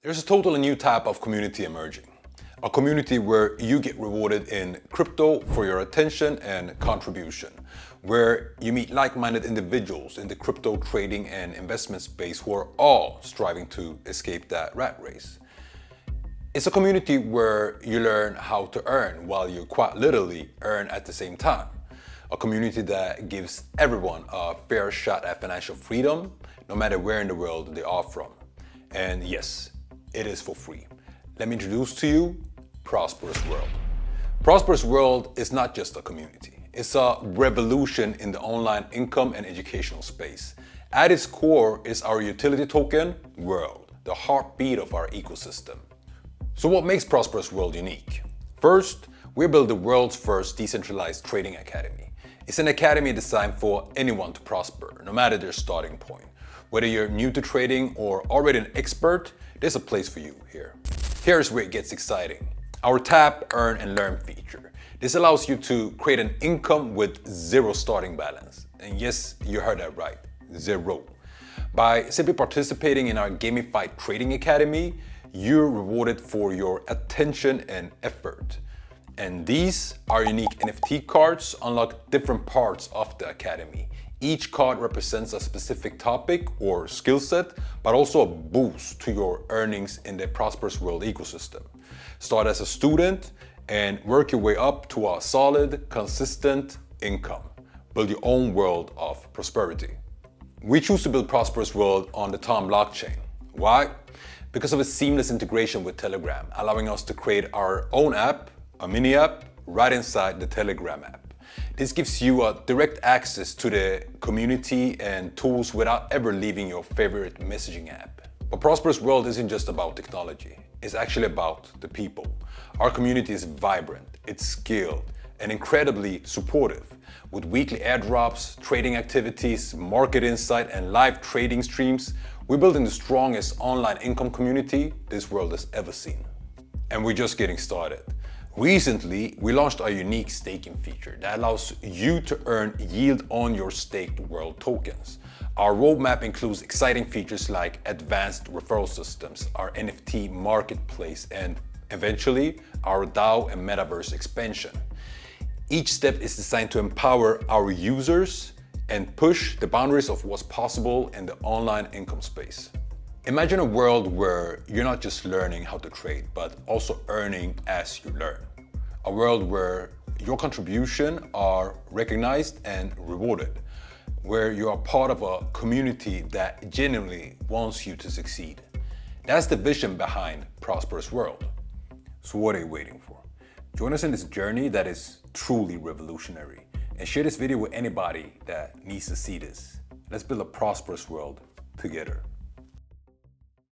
There's a totally new type of community emerging. A community where you get rewarded in crypto for your attention and contribution, where you meet like-minded individuals in the crypto trading and investment space who are all striving to escape that rat race. It's a community where you learn how to earn while you quite literally earn at the same time. A community that gives everyone a fair shot at financial freedom, no matter where in the world they are from. And yes, it is for free. Let me introduce to you Prosperous World. Prosperous World is not just a community. It's a revolution in the online income and educational space. At its core is our utility token, World, the heartbeat of our ecosystem. So what makes Prosperous World unique? First, we built the world's first decentralized trading academy. It's an academy designed for anyone to prosper, no matter their starting point. Whether you're new to trading or already an expert, there's a place for you here. Here's where it gets exciting. Our Tap, Earn and Learn feature. This allows you to create an income with zero starting balance. And yes, you heard that right, zero. By simply participating in our gamified trading academy, you're rewarded for your attention and effort. And these are unique NFT cards unlock different parts of the academy. Each card represents a specific topic or skill set, but also a boost to your earnings in the Prosperous World ecosystem. Start as a student and work your way up to a solid, consistent income. Build your own world of prosperity. We choose to build Prosperous World on the Tom blockchain. Why? Because of its seamless integration with Telegram, allowing us to create our own app, a mini app, right inside the Telegram app. This gives you a direct access to the community and tools without ever leaving your favorite messaging app. But Prosperous World isn't just about technology. It's actually about the people. Our community is vibrant, it's skilled, and incredibly supportive. With weekly airdrops, trading activities, market insight, and live trading streams, we're building the strongest online income community this world has ever seen. And we're just getting started. Recently, we launched a unique staking feature that allows you to earn yield on your staked World tokens. Our roadmap includes exciting features like advanced referral systems, our NFT marketplace, and eventually our DAO and metaverse expansion. Each step is designed to empower our users and push the boundaries of what's possible in the online income space. Imagine a world where you're not just learning how to trade, but also earning as you learn. A world where your contributions are recognized and rewarded, where you are part of a community that genuinely wants you to succeed. That's the vision behind Prosperous World. So what are you waiting for? Join us in this journey that is truly revolutionary, and share this video with anybody that needs to see this. Let's build a prosperous world together.